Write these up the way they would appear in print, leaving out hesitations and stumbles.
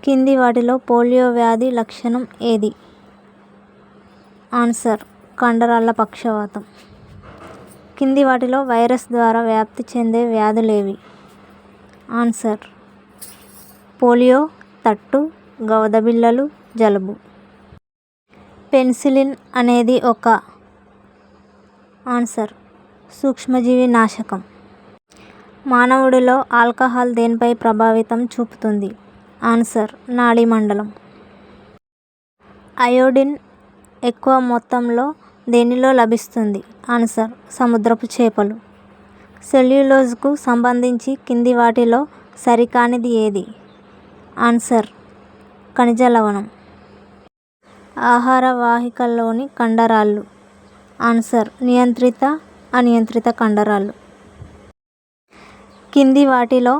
కింది వాటిలో పోలియో వ్యాధి లక్షణం ఏది? ఆన్సర్ కండరాల పక్షవాతం. కింది వాటిలో వైరస్ ద్వారా వ్యాప్తి చెందే వ్యాధులేవి? ఆన్సర్ పోలియో, తట్టు, గవదబిళ్ళలు, జలుబు. పెన్సిలిన్ అనేది ఒక ఆన్సర్ సూక్ష్మజీవి నాశకం. మానవుడిలో ఆల్కహాల్ దేనిపై ప్రభావితం చూపుతుంది? ఆన్సర్ నాడీ మండలం. అయోడిన్ ఎక్కువ మొత్తంలో దేనిలో లభిస్తుంది? ఆన్సర్ సముద్రపు చేపలు. సెల్యులోజ్కు సంబంధించి కింది వాటిలో సరికానిది ఏది? ఆన్సర్ ఖనిజ లవణం. ఆహార వాహికల్లోని కండరాలు. ఆన్సర్ నియంత్రిత, అనియంత్రిత కండరాలు. కింది వాటిలో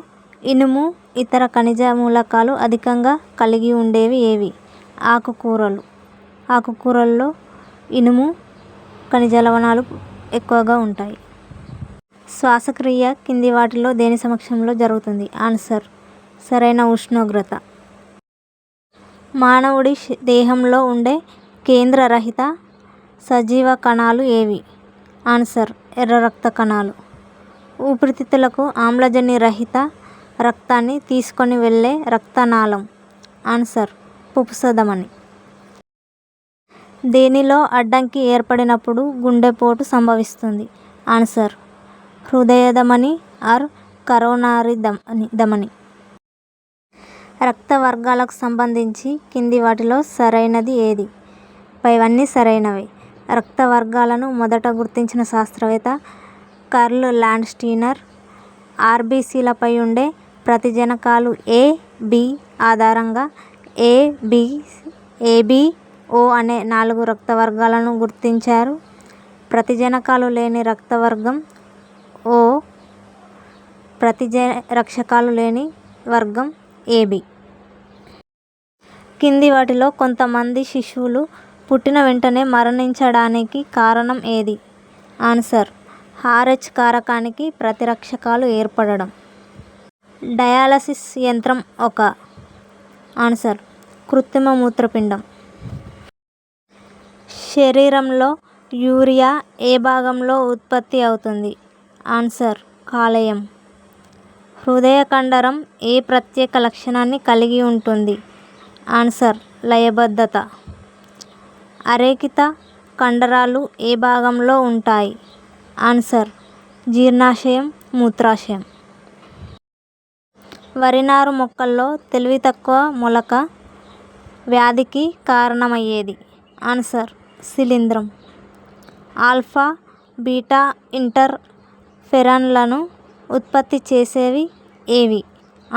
ఇనుము, ఇతర ఖనిజ మూలకాలు అధికంగా కలిగి ఉండేవి ఏవి? ఆకుకూరలు. ఆకుకూరల్లో ఇనుము, ఖనిజ లవణాలు ఎక్కువగా ఉంటాయి. శ్వాసక్రియ కింది వాటిలో దేని సమక్షంలో జరుగుతుంది? ఆన్సర్ సరైన ఉష్ణోగ్రత. మానవుడి దేహంలో ఉండే కేంద్రరహిత సజీవ కణాలు ఏవి? ఆన్సర్ ఎర్ర రక్త కణాలు. ఊపిరితిత్తులకు ఆమ్లజని రహిత రక్తాన్ని తీసుకొని వెళ్ళే రక్తనాళం. ఆన్సర్ పుప్సధమని. దేనిలో అడ్డంకి ఏర్పడినప్పుడు గుండెపోటు సంభవిస్తుంది? ఆన్సర్ హృదయ ధమని ఆర్ కరోనరీ ధమని. రక్త వర్గాలకు సంబంధించి కింది వాటిలో సరైనది ఏది? పైవన్నీ సరైనవే. రక్త వర్గాలను మొదట గుర్తించిన శాస్త్రవేత్త కార్ల్ ల్యాండ్స్టీనర్. ఆర్బిసిలపై ఉండే ప్రతిజనకాలు ఏ, బి ఆధారంగా ఏబి, ఓ అనే 4 రక్త వర్గాలను గుర్తించారు. ప్రతిజనకాలు లేని రక్తవర్గం ఓ, ప్రతిరక్షకాలు లేని వర్గం ఏబి. కింది వాటిలో కొంతమంది శిశువులు పుట్టిన వెంటనే మరణించడానికి కారణం ఏది? ఆన్సర్ RH కారకానికి ప్రతిరక్షకాలు ఏర్పడడం. డయాలసిస్ యంత్రం ఒక ఆన్సర్ కృత్రిమ మూత్రపిండం. శరీరంలో యూరియా ఏ భాగంలో ఉత్పత్తి అవుతుంది? ఆన్సర్ కాలేయం. హృదయ కండరం ఏ ప్రత్యేక లక్షణాన్ని కలిగి ఉంటుంది? ఆన్సర్ లయబద్ధత. అరేఖిత కండరాలు ఏ భాగంలో ఉంటాయి? ఆన్సర్ జీర్ణాశయం, మూత్రాశయం. వరి నారు మొక్కల్లో తెలివి తక్కువ మొలక వ్యాధికి కారణమయ్యేది? ఆన్సర్ శిలీంధ్రం. ఆల్ఫా, బీటా ఇంటర్ఫెరాన్లను ఉత్పత్తి చేసేవి ఏవి?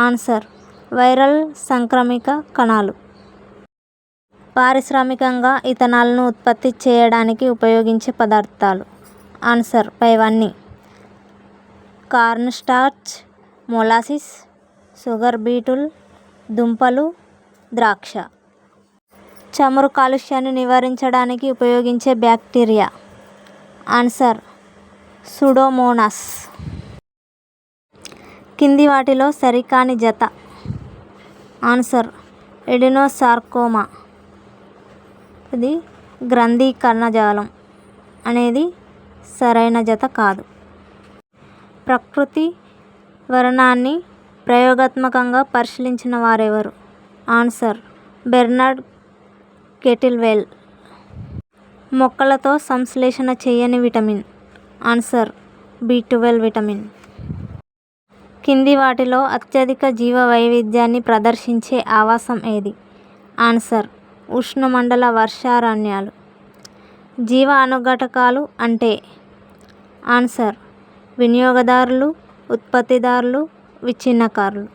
ఆన్సర్ వైరల్ సంక్రమిక కణాలు. పారిశ్రామికంగా ఇథనాల్ను ఉత్పత్తి చేయడానికి ఉపయోగించే పదార్థాలు? ఆన్సర్ పైవన్నీ. కార్న్ స్టార్చ్, మొలాసిస్, షుగర్ బీటుల్, దుంపలు, ద్రాక్ష. చమురు కాలుష్యాన్ని నివారించడానికి ఉపయోగించే బ్యాక్టీరియా? Answer Pseudomonas. కింది వాటిలో సరికాని జత? ఆన్సర్ ఎడినోసార్కోమా. ఇది గ్రంథి కణజాలం అనేది సరైన జత కాదు. ప్రకృతి వర్ణాన్ని ప్రయోగాత్మకంగా పరిశీలించిన వారెవరు? Answer Bernard Kettlewell. మొక్కలతో సంశ్లేషణ చేయని విటమిన్? Answer B12 vitamin. కింది వాటిలో అత్యధిక జీవ వైవిధ్యాన్ని ప్రదర్శించే ఆవాసం ఏది? ఆన్సర్ ఉష్ణమండల వర్షారణ్యాలు. జీవ అణుఘటకాలు అంటే? ఆన్సర్ వినియోగదారులు, ఉత్పత్తిదారులు, విచ్ఛిన్నకారులు.